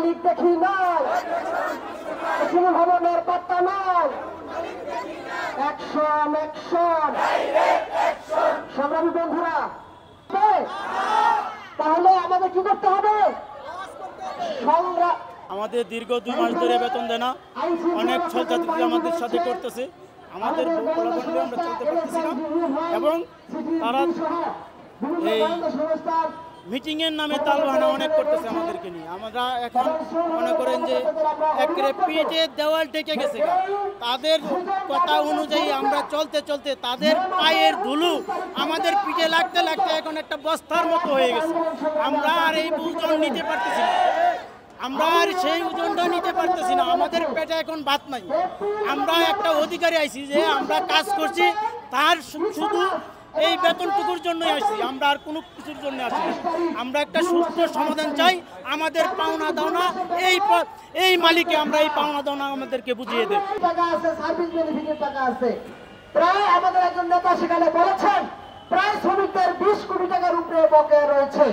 মালিক দেখি নাই, কুসুম ভবনের বার্তা নাই, অ্যাকশন অ্যাকশন। সংগ্রামী বন্ধুরা, তাহলে আমাদের কি করতে হবে? আমাদের দীর্ঘ 2 মাস ধরে বেতন দেয় না, অনেক ছাত্রছাত্রী আমাদের সাথে করতেছে, আমাদের আমরা চলতে পারতেছি না এবং তারা এই মিটিংয়ের নামে তালবাহানা অনেক করতেছে আমাদেরকে নিয়ে। আমরা এখন মনে করেন যে একেবারে পিঠে দেওয়াল ঠেকে গেছে। তাদের কথা অনুযায়ী আমরা চলতে চলতে তাদের পায়ের ধুলো আমাদের পিঠে লাগতে লাগতে এখন একটা বস্তার মতো হয়ে গেছে। আমরা আর এই ওজন নিতে পারতেছি না, আমরা আর সেই ওজনটা নিতে পারতেছি না। আমাদের পেটে এখন ভাত নাই। আমরা একটা অধিকারী আইছি যে আমরা কাজ করছি, তার শুধু এই বেতনটুকুর জন্যই আসছি, আমরা আর কোনো কিছুর জন্য আসি। আমরা একটা সুস্থ সমাধান চাই। আমাদের পাওনা দাওনা এই মালিকে আমরা এই পাওনা দাওনা আমাদেরকে বুঝিয়ে দেব। টাকা আছে, সার্ভিস বেনিফিটের টাকা আছে। প্রায় আমাদের একজন নেতা সেখানে বলেছেন প্রায় শ্রমিকদের 20 কোটি টাকার উপরে বকেয়া রয়েছে।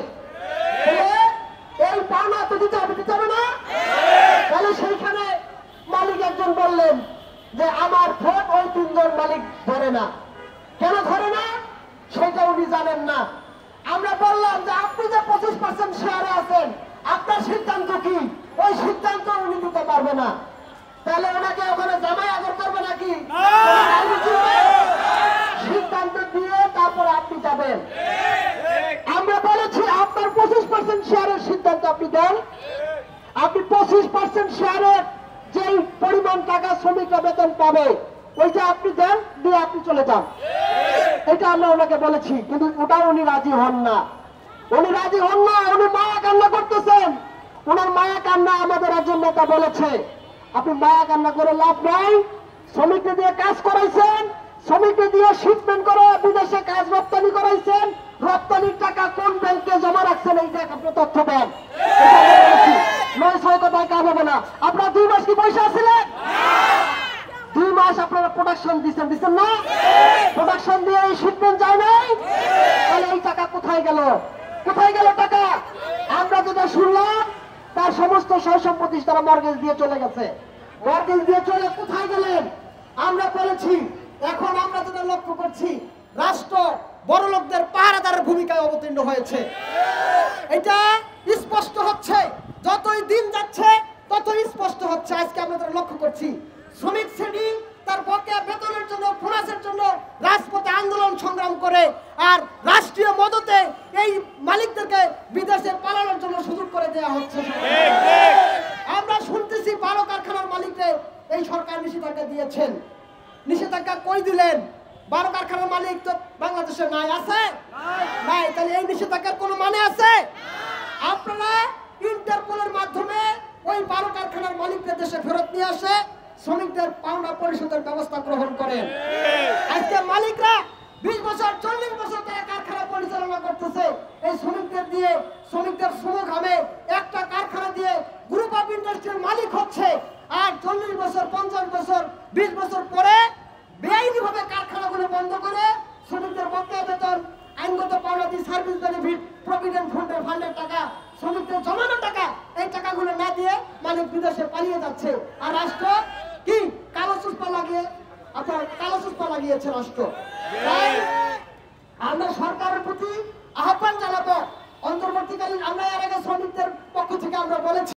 এই পাওনা তো দিতে হবে না? তাহলে সেইখানে মালিক একজন বললেন যে আমার ভোট ওই 3 জন মালিক ধরে না। কেন ধরে না সেটা উনি জানেন না। আমরা বললাম যে আপনি যে 25% শেয়ারে আছেন, আপনার সিদ্ধান্ত কি? ওই সিদ্ধান্ত উনি নিতে পারবে না। তাহলে ওনাকে ওখানে জামাই আদর করবে নাকি? সিদ্ধান্ত দিয়ে তারপরে আপনি যাবেন। আমরা বলেছি আপনার 25% শেয়ারের সিদ্ধান্ত আপনি দেন। আপনি 25% শেয়ারের যেই পরিমাণ টাকা শ্রমিকরা বেতন পাবে ওইটা আপনি দেন, দিয়ে আপনি চলে যান। এটা আমরা ওনাকে বলেছি, কিন্তু ওটা উনি রাজি হন না। উনি রাজি হন না, উনি মায়া কান্না করতেছেন। ওনার মায়া কান্না আমাদের একজন নেতা বলেছে আপনি মায়া কান্না করে লাভ নাই। শ্রমিককে দিয়ে কাজ করাইছেন, শ্রমিককে দিয়ে শিপমেন্ট করে বিদেশে কাজ রপ্তানি করাইছেন। রপ্তানির টাকা কোন ব্যাংকে জমা রাখছেন এইটা আপনি তথ্য দেন। 9-6 কথায় কাজ হবে না। আপনার 2 মাস কি পয়সা ছিলেন? 2 মাস আপনারা প্রোডাকশন দিচ্ছেন না? প্রোডাকশন দিয়ে এই শিপমেন্ট যায় নাই? তাহলে এই টাকা কোথায় গেল? কোথায় গেল টাকা? আমরা যেটা শুনলাম তার সমস্ত সয় সম্পত্তি তারা মর্গেজ দিয়ে চলে গেছে। মর্গেজ দিয়ে চলে কোথায় গেলেন? আমরা বলেছি এখন আমরা যেটা লক্ষ্য করছি রাষ্ট্র বড় লোকদের পাহারাদারের ভূমিকায় অবতীর্ণ হয়েছে। এটা স্পষ্ট হচ্ছে, যতই দিন যাচ্ছে ততই স্পষ্ট হচ্ছে। আজকে আমরা যেটা লক্ষ্য করছি শ্রমিক শ্রেণী তার বকেয়া বেতনের জন্য, বোনাসের জন্য রাজপথে আন্দোলন সংগ্রাম করে, আর রাষ্ট্রীয় মদতে এই মালিকদেরকে বিদেশে পালানোর জন্য সুযোগ করে দেওয়া হচ্ছে। আমরা শুনতেছি 12 কারখানার মালিকদের এই সরকার নিষেধাজ্ঞা দিয়েছেন। নিষেধাজ্ঞা কই দিলেন? 12 কারখানার মালিক তো বাংলাদেশে নাই, আছে নাই? তাহলে এই নিষেধাজ্ঞার কোনো মানে আছে? আপনারা ইন্টারপোলের মাধ্যমে ওই 12 কারখানার মালিকদের দেশে ফেরত নিয়ে আসে শ্রমিকদের পাওনা পরিশোধের ব্যবস্থা গ্রহণ করেন। আজকে মালিকরা 20 বছর 40 বছর ধরে কারখানা পরিচালনা করতেছে এই শ্রমিকদের দিয়ে। শ্রমিকদের শ্রমঘামে একটা কারখানা দিয়ে গ্রুপ অফ ইন্ডাস্ট্রির মালিক হচ্ছে, আর 40 বছর 50 বছর 20 বছর পরে বেআইনিভাবে কারখানাগুলো বন্ধ করে শ্রমিকদের বকেয়া বেতন, আইনগত পাওনা দিয়ে সার্ভিস বেনিফিট, প্রভিডেন্ট ফান্ডের টাকা, শ্রমিকদের জমানো টাকা, এই টাকাগুলো না দিয়ে মালিক বিদেশে পালিয়ে যাচ্ছে। আর রাষ্ট্র কি কালো চুষ্পা লাগিয়েছে রাষ্ট্র। তাই আমরা সরকারের প্রতি আহ্বান জানাবো, অন্তর্বর্তীকালীন আমরা এর আগে শ্রমিকদের পক্ষ থেকে আমরা বলেছি